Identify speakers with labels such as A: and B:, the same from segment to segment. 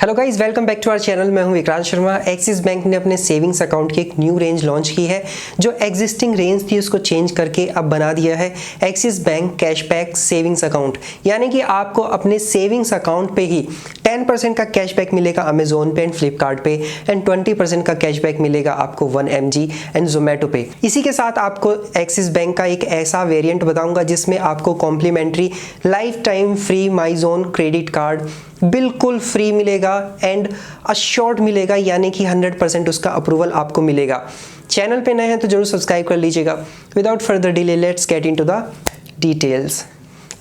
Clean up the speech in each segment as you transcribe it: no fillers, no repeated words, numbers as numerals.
A: Hello guys, welcome back to our channel. मैं हूं Vikrant Sharma. Axis bank ने अपने सेविंग्स अकाउंट की एक न्यू रेंज लॉन्च की है। जो एग्जिस्टिंग रेंज थी उसको चेंज करके अब बना दिया है axis bank cashback savings account. यानी कि आपको अपने सेविंग्स अकाउंट पे ही 10% का कैशबैक मिलेगा अमेजोन पे एंड फ्लिपकार्ट पे, एंड 20% का कैशबैक मिलेगा आपको 1mg एंड जोमेटो पे। इसी के साथ आपको एक्सिस बैंक का एक ऐसा वेरिएंट बताऊंगा जिसमें आपको complimentary life time free MyZone credit card बिल्कुल फ्री मिलेगा एंड अश्योर्ड मिलेगा, यानी कि 100% उसका अप्रूवल आपको मिलेगा। चैनल पे नए हैं तो जरूर सब्सक्राइब कर लीजिएगा। Without further delay let's get into the details.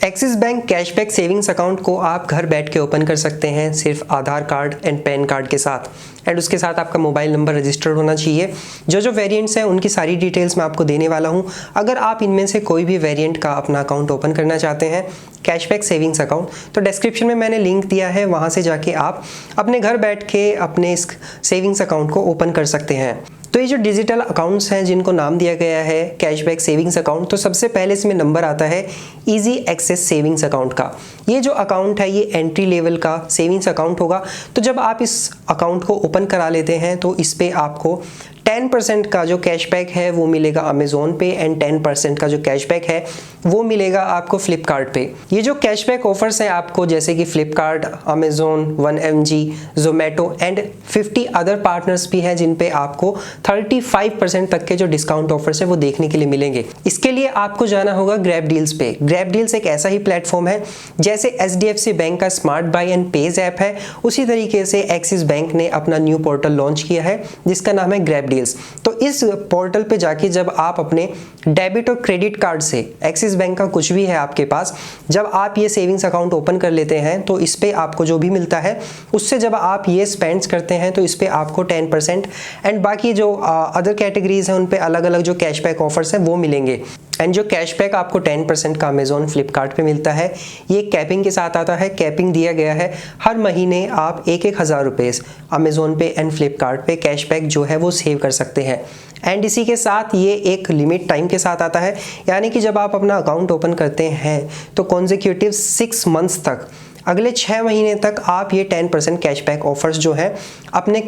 A: Axis bank cashback savings account को आप घर बैठ के ओपन कर सकते हैं सिर्फ आधार कार्ड एंड पैन कार्ड के साथ, एंड उसके साथ आपका मोबाइल नंबर रजिस्टर्ड होना चाहिए। जो वेरिएंट्स हैं उनकी सारी डिटेल्स मैं आपको देने वाला हूं। अगर आप इनमें से कोई भी वेरिएंट का अपना अकाउंट ओपन करना चाहते हैं कैशबैक सेविंग्स अकाउंट, तो डिस्क्रिप्शन में मैंने लिंक दिया है, वहां से जाके आप अपने घर बैठ के अपने इस सेविंग्स अकाउंट को ओपन कर सकते हैं। तो ये जो डिजिटल अकाउंट्स हैं जिनको नाम दिया गया है कैशबैक सेविंग्स अकाउंट, तो सबसे पहले इसमें नंबर आता है इजी एक्सेस सेविंग्स अकाउंट का। ये जो अकाउंट है ये एंट्री लेवल का सेविंग्स अकाउंट होगा। तो जब आप इस अकाउंट को ओपन करा लेते हैं तो इस पे आपको 10% का जो कैशबैक है वो मिलेगा अमेजोन पे, एंड 10% का जो कैशबैक है वो मिलेगा आपको फ्लिपकार्ट पे। ये जो कैशबैक ऑफर्स हैं आपको, जैसे कि Flipkart, Amazon, 1mg, Zomato and 50 other partners भी हैं जिन पे आपको 35% तक के जो डिस्काउंट ऑफर्स है वो देखने के लिए मिलेंगे। इसके लिए आपको जाना होगा ग्रैब डील्स पे। ग्रैब डील्स एक ऐसा ही प्लेटफॉर्म है जैसे HDFC बैंक का smart bye and page app है, उसी तरीके से एक्सिस बैंक ने अपना न्यू पोर्टल लॉन्च किया है जिसका नाम है ग्रैब डील्स। तो इस पोर्टल पे जाके जब आप अपने डेबिट और क्रेडिट कार्ड से, एक्सिस बैंक का कुछ भी है आपके पास, जब आप ये सेविंग्स अकाउंट ओपन कर लेते हैं तो इस पे आपको जो भी मिलता है उससे जब आप ये स्पेंड्स करते हैं तो इस पे आपको 10% एंड बाकी जो अदर कैटेगरीज हैं उन पे अलग अलग जो कैशबैक ऑफर्स हैं वो मिलेंगे। एंड जो कैशबैक आपको 10% का अमेजोन फ्लिपकार्ट पे मिलता है ये कैपिंग के साथ आता है। कैपिंग दिया गया है हर महीने आप 1,000 रुपये अमेजोन पे एंड फ्लिपकार्ट पे कैशबैक जो है वो सेव कर सकते हैं। एंड इसी के साथ ये एक लिमिट टाइम के साथ आता है, यानी कि जब आप अपना अकाउंट ओपन करते हैं तो कॉन्जिक्यूटिव 6 मंथ्स तक, अगले 6 महीने तक आप ये 10% कैशबैक ऑफर्स जो है अपने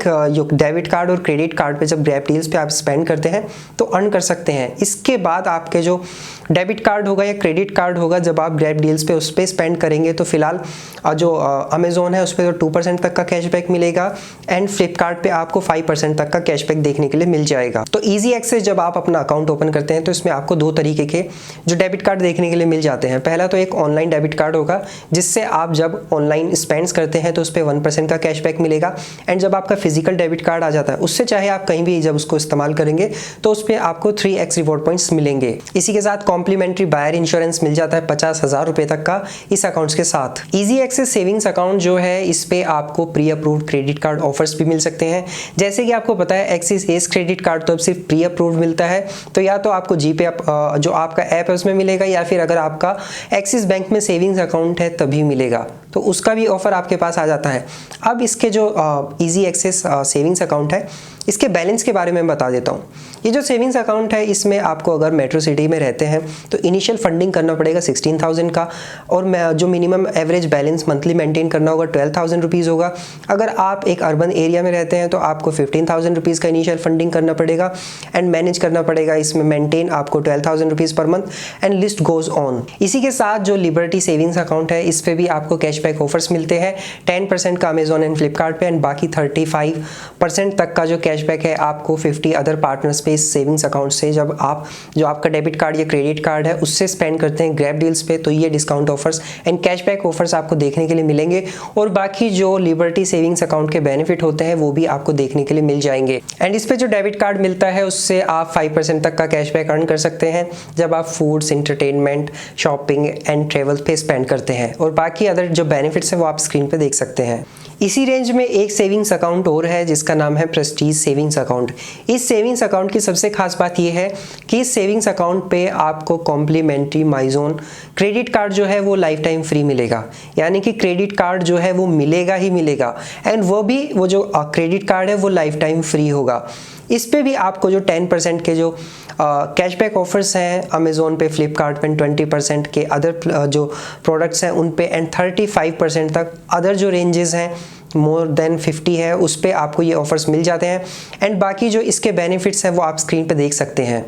A: डेबिट कार्ड और क्रेडिट कार्ड पे जब ग्रैब डील्स पे आप स्पेंड करते हैं तो अर्न कर सकते हैं। इसके बाद आपके जो डेबिट कार्ड होगा या क्रेडिट कार्ड होगा, जब आप ग्रैब डील्स पे उस पर स्पेंड करेंगे तो फिलहाल जो अमेजोन है उस पर तो 2% तक का कैशबैक मिलेगा एंड फ्लिपकार्ट पे आपको 5% तक का कैशबैक देखने के लिए मिल जाएगा। तो ईजी एक्सेस जब आप अपना अकाउंट ओपन करते हैं तो इसमें आपको 2 तरीके के जो डेबिट कार्ड देखने के लिए मिल जाते हैं। पहला तो एक ऑनलाइन डेबिट कार्ड होगा जिससे आप जब ऑनलाइन स्पेंड्स करते हैं तो उस पर 1% का कैशबैक मिलेगा, एंड जब आपका फिजिकल डेबिट कार्ड आ जाता है उससे चाहे आप कहीं भी जब उसको इस्तेमाल करेंगे तो उस पर आपको 3x रिवॉर्ड पॉइंट्स मिलेंगे। इसी के साथ कॉम्प्लीमेंट्री बायर इंश्योरेंस मिल जाता है 50,000 रुपए तक का इस अकाउंट्स के साथ। इजी एक्सेस सेविंग्स अकाउंट जो है इस पे आपको pre approved credit card offers भी मिल सकते हैं। जैसे कि आपको पता है एक्सिस एस क्रेडिट कार्ड तो अब सिर्फ प्री अप्रूव्ड मिलता है, तो या तो आपको जीपे जो आपका ऐप है उसमें मिलेगा, या फिर अगर आपका एक्सिस बैंक में सेविंग्स अकाउंट है तभी मिलेगा, तो उसका भी ऑफर आपके पास आ जाता है। अब इसके जो इजी एक्सेस सेविंग्स अकाउंट है इसके बैलेंस के बारे में बता देता हूँ। ये जो सेविंग्स अकाउंट है इसमें आपको अगर मेट्रो सिटी में रहते हैं तो इनिशियल फंडिंग करना पड़ेगा 16,000 का, और जो minimum average balance monthly maintain करना होगा 12,000 रुपीज़ होगा। अगर आप एक अर्बन एरिया में रहते हैं तो आपको 15,000 रुपीज़ का इनिशियल फंडिंग करना पड़ेगा एंड मैनेज करना पड़ेगा इसमें मेंटेन आपको 12,000 rupees per month, and list goes on. इसी के साथ जो लिबर्टी सेविंग्स अकाउंट है इस पर भी आपको कैशबैक ऑफर्स मिलते हैं 10% का अमेजोन एंड फ्लिपकार्ट पे, एंड बाकी 35% तक का जो कैशबैक है आपको 50 अदर पार्टनर्स पे इस सेविंग्स अकाउंट से जब आप जो आपका डेबिट कार्ड या क्रेडिट कार्ड है उससे स्पेंड करते हैं ग्रैब डील्स पे, तो ये discount offers and cashback offers आपको देखने के लिए मिलेंगे। और बाकी जो लिबर्टी सेविंग्स अकाउंट के बेनिफिट होते हैं वो भी आपको देखने के लिए मिल जाएंगे। एंड इस पे जो डेबिट कार्ड मिलता है उससे आप 5% तक का कैशबैक अर्न कर सकते हैं जब आप foods, entertainment, shopping and travel पे स्पेंड करते हैं, और बाकी अदर जो बेनिफिट्स है वो आप स्क्रीन पे देख सकते हैं। इसी रेंज में एक सेविंग्स अकाउंट और है जिसका नाम है प्रेस्टीज सेविंग्स अकाउंट। इस सेविंग्स अकाउंट की सबसे खास बात यह है कि इस सेविंग्स अकाउंट पे आपको कॉम्प्लीमेंट्री माईजोन क्रेडिट कार्ड जो है वो लाइफ टाइम फ्री मिलेगा, यानी कि क्रेडिट कार्ड जो है वो मिलेगा ही मिलेगा, एंड वो जो क्रेडिट कार्ड है वो लाइफ टाइम फ्री होगा। इस पे भी आपको जो 10% के जो कैशबैक ऑफर्स हैं अमेजोन पे, फ्लिपकार्ट पे, 20% के अदर जो प्रोडक्ट्स हैं उन पे, एंड 35% तक अदर जो रेंजेस हैं मोर देन 50 है उस पे आपको ये ऑफर्स मिल जाते हैं। एंड बाकी जो इसके बेनिफिट्स हैं वो आप स्क्रीन पे देख सकते हैं।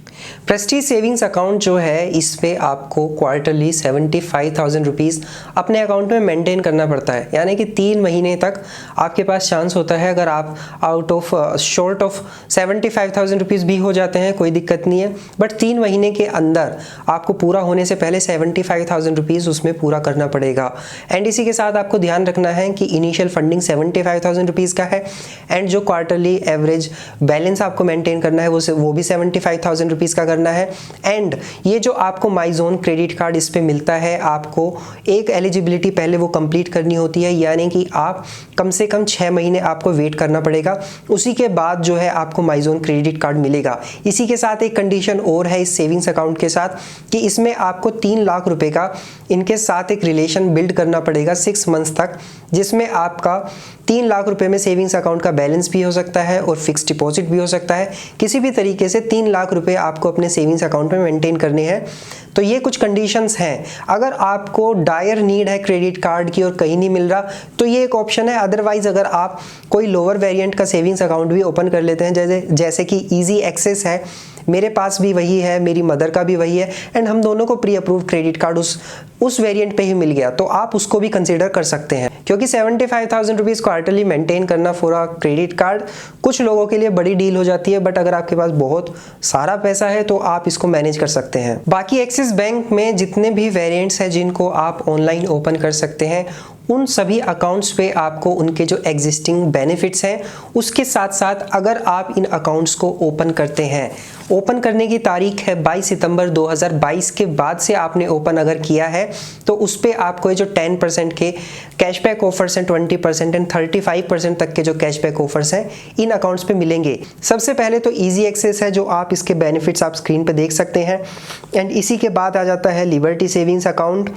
A: प्रेस्टीज सेविंग्स अकाउंट जो है इस पे आपको क्वार्टरली 75,000 रुपीज़ अपने अकाउंट में मेंटेन करना पड़ता है, यानी कि 3 महीने तक आपके पास चांस होता है। अगर आप out of short of 75,000 rupees भी हो जाते हैं कोई दिक्कत नहीं है, बट 3 महीने के अंदर आपको पूरा होने से पहले 75,000 रुपीज़ उसमें पूरा करना पड़ेगा। एंड इसी के साथ आपको ध्यान रखना है कि इनिशियल फंडिंग 75,000 रुपीज़ का है एंड जो क्वार्टरली एवरेज बैलेंस आपको मेंटेन करना है वो भी 75,000 रुपीज़ का करना है। एंड ये जो आपको माईजोन क्रेडिट कार्ड इस पे मिलता है, आपको एक एलिजिबिलिटी पहले वो कंप्लीट करनी होती है, यानी कि आप कम से कम 6 महीने आपको वेट करना पड़ेगा, उसी के बाद जो है आपको माईजोन क्रेडिट कार्ड मिलेगा। इसी के साथ एक कंडीशन और है इस सेविंग्स अकाउंट के साथ कि इसमें आपको 3 लाख रुपए का इनके साथ एक रिलेशन बिल्ड करना पड़ेगा 6 मंथ्स तक, जिसमें आपका 3 लाख रुपए में सेविंग्स अकाउंट का बैलेंस भी हो सकता है और फिक्स डिपॉजिट भी हो सकता है। किसी भी तरीके से 3 लाख रुपए आपको अपने सेविंग्स अकाउंट में मेंटेन करने हैं। तो ये कुछ कंडीशंस हैं। अगर आपको डायर नीड है क्रेडिट कार्ड की और कहीं नहीं मिल रहा तो ये एक ऑप्शन है। अदरवाइज अगर आप कोई लोअर वेरिएंट का सेविंग्स अकाउंट भी ओपन कर लेते हैं, जैसे कि इजी एक्सेस है, मेरे पास भी वही है, मेरी मदर का भी वही है, एंड हम दोनों को प्री अप्रूव्ड क्रेडिट कार्ड उस वेरिएंट पे ही मिल गया, तो आप उसको भी कंसीडर कर सकते हैं। क्योंकि 75,000 रुपीज़ क्वार्टरली मेंटेन करना फॉर अ क्रेडिट कार्ड कुछ लोगों के लिए बड़ी डील हो जाती है, बट अगर आपके पास बहुत सारा पैसा है तो आप इसको मैनेज कर सकते हैं। बाकी एक्सिस बैंक में जितने भी वेरिएंट्स हैं जिनको आप ऑनलाइन ओपन कर सकते हैं, उन सभी अकाउंट्स पे आपको उनके जो एग्जिस्टिंग बेनिफिट्स हैं उसके साथ साथ अगर आप इन अकाउंट्स को ओपन करते हैं, ओपन करने की तारीख है 22 सितंबर 2022 के बाद से आपने ओपन अगर किया है तो उस पे आपको जो 10% के कैशबैक ऑफर्स हैं, 20% एंड 35% तक के जो कैशबैक ऑफर्स हैं इन अकाउंट्स पे मिलेंगे। सबसे पहले तो इजी एक्सेस है, जो आप इसके बेनिफिट्स आप स्क्रीन पे देख सकते हैं। एंड इसी के बाद आ जाता है लिबर्टी सेविंग्स अकाउंट,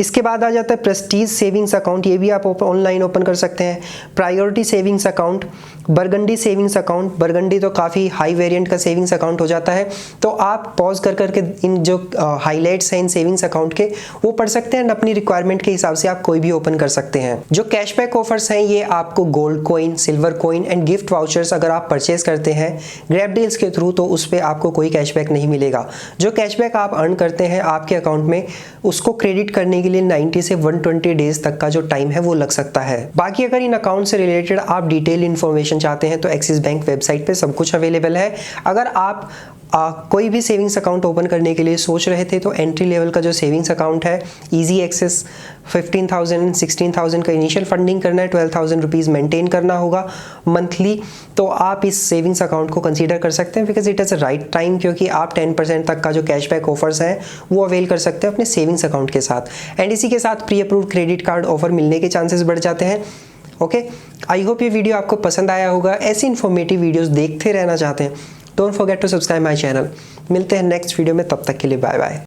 A: इसके बाद आ जाता है प्रेस्टीज सेविंग्स अकाउंट, ये भी आप ऑनलाइन ओपन कर सकते हैं। Priority savings account, burgundy savings account, burgundy तो काफ़ी हाई वेरिएंट का सेविंग्स अकाउंट हो जाता है, तो आप पॉज कर करके इन जो हाईलाइट्स हैं इन सेविंग्स अकाउंट के वो पढ़ सकते हैं, अपनी रिक्वायरमेंट के हिसाब से आप कोई भी ओपन कर सकते हैं। जो कैशबैक ऑफर्स हैं ये आपको gold coin, silver coin and gift vouchers अगर आप परचेज करते हैं ग्रैब डील्स के थ्रू तो उस पर आपको कोई कैशबैक नहीं मिलेगा। जो कैशबैक आप अर्न करते हैं आपके अकाउंट में उसको क्रेडिट करने के लिए 90 से 120 डेज तक का जो टाइम है वो लग सकता है। बाकी अगर इन अकाउंट से रिलेटेड आप डिटेल इन्फॉर्मेशन चाहते हैं तो एक्सिस बैंक वेबसाइट पे सब कुछ अवेलेबल है। अगर आप कोई भी सेविंग्स अकाउंट ओपन करने के लिए सोच रहे थे तो एंट्री लेवल का जो सेविंग्स अकाउंट है इजी एक्सेस 15,000 16,000 का इनिशियल फंडिंग करना है, 12,000 रुपीज़ मेंटेन करना होगा मंथली, तो आप इस सेविंग्स अकाउंट को कंसीडर कर सकते हैं because it is a right time, क्योंकि आप 10% तक का जो कैशबैक ऑफर्स हैं वो अवेल कर सकते हैं अपने सेविंग्स अकाउंट के साथ। एंड इसी के साथ pre approved credit card offer मिलने के चांसेस बढ़ जाते हैं। ओके, आई होप ये वीडियो आपको पसंद आया होगा। ऐसी इन्फॉर्मेटिव वीडियोज़ देखते रहना चाहते हैं, don't forget to subscribe my channel. मिलते हैं नेक्स्ट वीडियो में, तब तक के लिए बाय बाय।